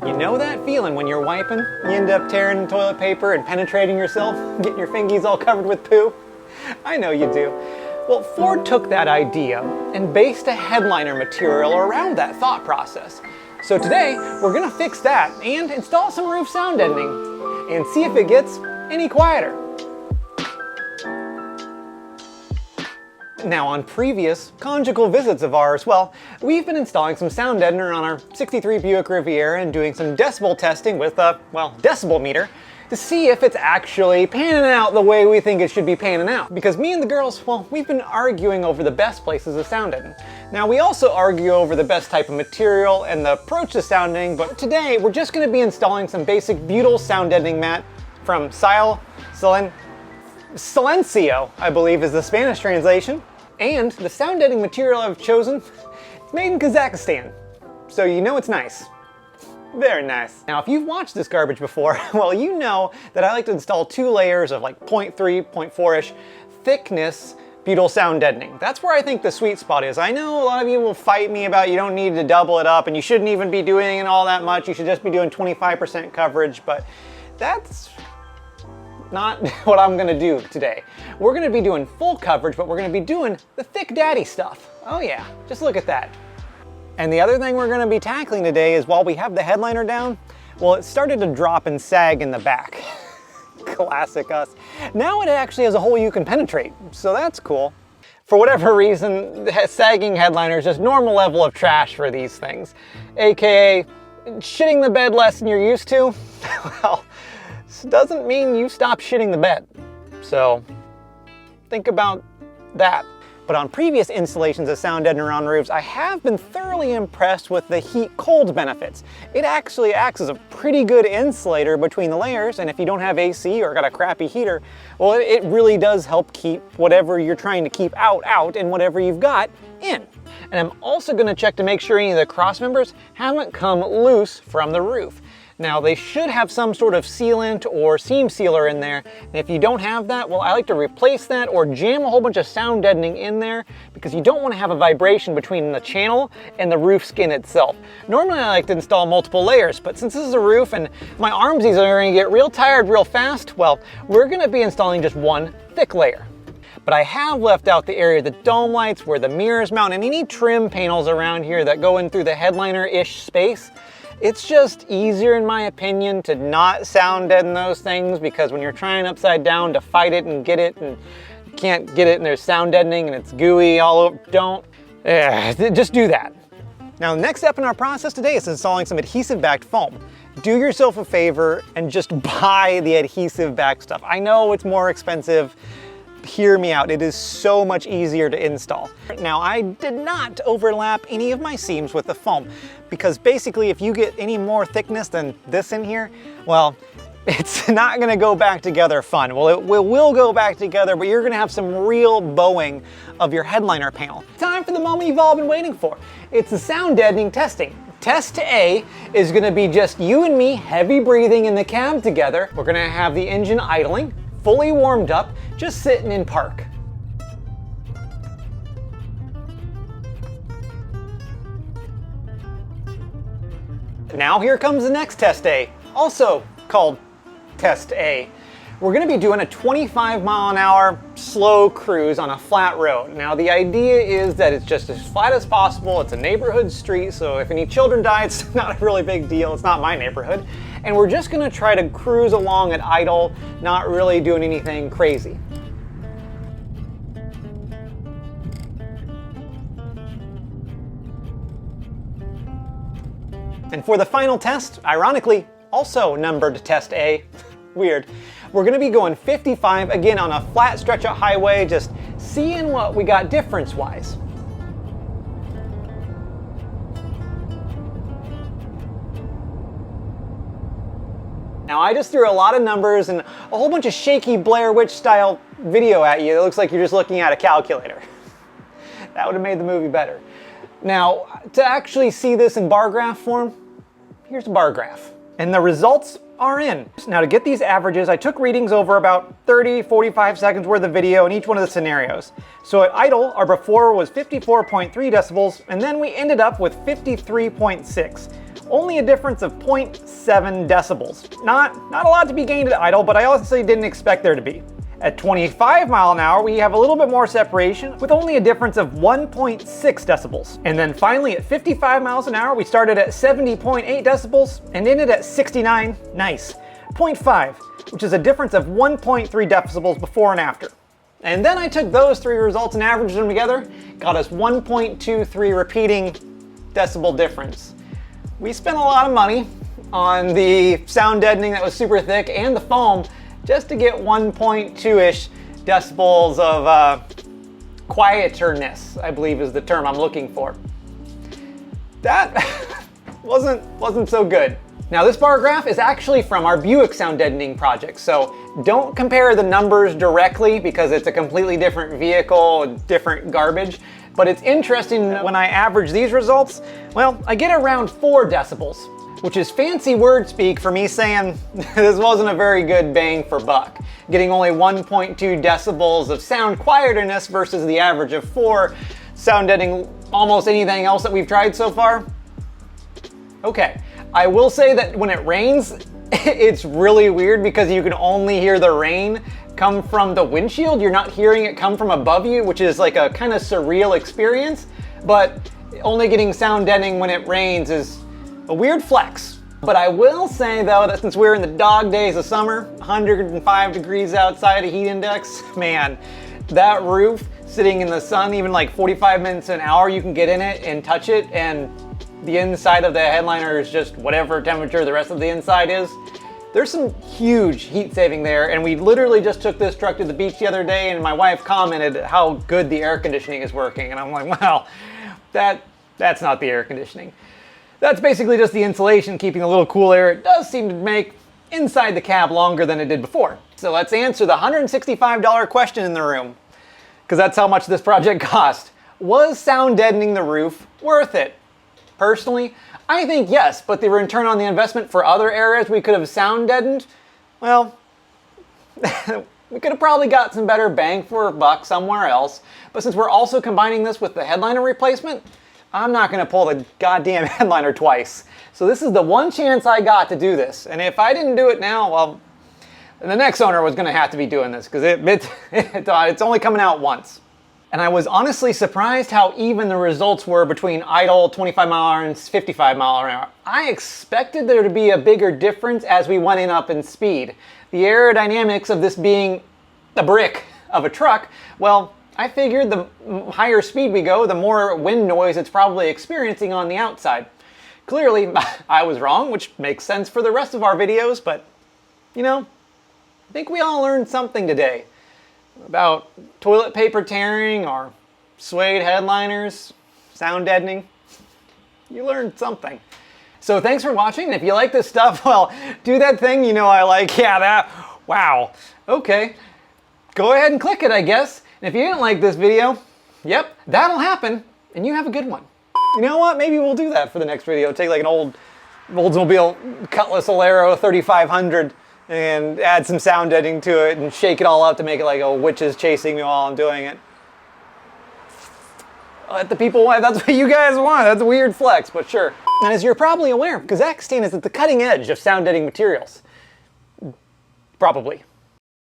You know that feeling when you're wiping? You end up tearing toilet paper and penetrating yourself, getting your fingies all covered with poo? I know you do. Well, Ford took that idea and based a headliner material around that thought process. So today, we're gonna fix that and install some roof sound deadening and see if it gets any quieter. Now, on previous conjugal visits of ours, well, we've been installing some sound deadener on our 63 Buick Riviera and doing some decibel testing with a, well, decibel meter to see if it's actually panning out the way we think it should be panning out. Because me and the girls, well, we've been arguing over the best places to sound deaden. Now, we also argue over the best type of material and the approach to sounding, but today we're just gonna be installing some basic butyl sound deadening mat from Silencio, I believe is the Spanish translation. And the sound deadening material I've chosen, it's made in Kazakhstan. So you know it's nice. Very nice. Now, if you've watched this garbage before, well, you know that I like to install 2 layers of like 0.3, 0.4-ish thickness butyl sound deadening. That's where I think the sweet spot is. I know a lot of you will fight me about you don't need to double it up and you shouldn't even be doing it all that much. You should just be doing 25% coverage, but that's not what I'm gonna do today. We're gonna be doing full coverage, but we're gonna be doing the thick daddy stuff. Oh yeah, just look at that. And the other thing we're gonna be tackling today is while we have the headliner down, well, it started to drop and sag in the back. Classic us. Now it actually has a hole you can penetrate, so that's cool. For whatever reason, the sagging headliner is just normal level of trash for these things. AKA, shitting the bed less than you're used to. Well, doesn't mean you stop shitting the bed. So think about that. But on previous installations of sound deadener on roofs, I have been thoroughly impressed with the heat-cold benefits. It actually acts as a pretty good insulator between the layers, and if you don't have AC or got a crappy heater, well, it really does help keep whatever you're trying to keep out, and whatever you've got in. And I'm also gonna check to make sure any of the cross members haven't come loose from the roof. Now, they should have some sort of sealant or seam sealer in there, and if you don't have that, well, I like to replace that or jam a whole bunch of sound deadening in there because you don't want to have a vibration between the channel and the roof skin itself. Normally, I like to install multiple layers, but since this is a roof and my armsies are going to get real tired real fast, well, we're going to be installing just one thick layer. But I have left out the area of the dome lights where the mirrors mount and any trim panels around here that go in through the headliner-ish space. It's just easier, in my opinion, to not sound deaden those things because when you're trying upside down to fight it and get it and you can't get it and there's sound deadening and it's gooey all over, just do that. Now, the next step in our process today is installing some adhesive-backed foam. Do yourself a favor and just buy the adhesive-backed stuff. I know it's more expensive. Hear me out, it is so much easier to install. Now, I did not overlap any of my seams with the foam because basically if you get any more thickness than this in here, well, it's not gonna go back together fun. Well, it will go back together, but you're gonna have some real bowing of your headliner panel. Time for the moment you've all been waiting for. It's the sound deadening testing. Test A is gonna be just you and me heavy breathing in the cab together. We're gonna have the engine idling, fully warmed up, just sitting in park. Now here comes the next test A, also called test A. We're gonna be doing a 25-mile-an-hour slow cruise on a flat road. Now the idea is that it's just as flat as possible. It's a neighborhood street, so if any children die, it's not a really big deal. It's not my neighborhood. And we're just gonna try to cruise along at idle, not really doing anything crazy. And for the final test, ironically, also numbered test A, weird, we're gonna be going 55, again on a flat stretch of highway, just seeing what we got difference-wise. Now, I just threw a lot of numbers and a whole bunch of shaky Blair Witch style video at you. It looks like you're just looking at a calculator. That would have made the movie better. Now, to actually see this in bar graph form, here's a bar graph. And the results are in. Now, to get these averages, I took readings over about 30, 45 seconds worth of video in each one of the scenarios. So at idle, our before was 54.3 decibels, and then we ended up with 53.6. only a difference of 0.7 decibels. Not a lot to be gained at idle, but I honestly didn't expect there to be. At 25 mile an hour, we have a little bit more separation with only a difference of 1.6 decibels. And then finally at 55 miles an hour, we started at 70.8 decibels and ended at 69, nice, 0.5, which is a difference of 1.3 decibels before and after. And then I took those three results and averaged them together, got us 1.23 repeating decibel difference. We spent a lot of money on the sound deadening that was super thick and the foam just to get 1.2-ish decibels of quieterness, I believe is the term I'm looking for. That wasn't so good. Now this bar graph is actually from our Buick sound deadening project, so don't compare the numbers directly because it's a completely different vehicle, different garbage. But it's interesting when I average these results, well, I get around 4 decibels, which is fancy word speak for me saying this wasn't a very good bang for buck. Getting only 1.2 decibels of sound quieterness versus the average of 4 sound deadening almost anything else that we've tried so far. Okay. I will say that when it rains, it's really weird because you can only hear the rain come from the windshield. You're not hearing it come from above you, which is like a kind of surreal experience. But only getting sound deadening when it rains is a weird flex. But I will say though that since we're in the dog days of summer, 105 degrees outside a heat index, man, that roof sitting in the sun, even like 45 minutes an hour, you can get in it and touch it and the inside of the headliner is just whatever temperature the rest of the inside is. There's some huge heat saving there, and we literally just took this truck to the beach the other day and my wife commented how good the air conditioning is working, and I'm like, well, that's not the air conditioning. That's basically just the insulation keeping a little cool air. It does seem to make inside the cab longer than it did before. So let's answer the $165 question in the room, because that's how much this project cost. Was sound deadening the roof worth it? Personally, I think yes, but the return on the investment for other areas we could have sound deadened, well, we could have probably got some better bang for a buck somewhere else. But since we're also combining this with the headliner replacement, I'm not gonna pull the goddamn headliner twice. So this is the one chance I got to do this. And if I didn't do it now, well, the next owner was gonna have to be doing this because it's only coming out once. And I was honestly surprised how even the results were between idle 25 mile an hour and 55 mile an hour. I expected there to be a bigger difference as we went up in speed. The aerodynamics of this being a brick of a truck, well, I figured the higher speed we go, the more wind noise it's probably experiencing on the outside. Clearly, I was wrong, which makes sense for the rest of our videos, but, you know, I think we all learned something today. About toilet paper tearing or suede headliners, sound deadening. You learned something. So thanks for watching. And if you like this stuff, well, do that thing you know I like. Yeah, that, wow. Okay, go ahead and click it, I guess. And if you didn't like this video, yep, that'll happen. And you have a good one. You know what? Maybe we'll do that for the next video. Take like an old Oldsmobile Cutlass Alero 3500 and add some sound deadening to it and shake it all up to make it like a witch is chasing me while I'm doing it. Let the people want. That's what you guys want. That's a weird flex, but sure. And as you're probably aware, Kazakhstan is at the cutting edge of sound deadening materials. Probably.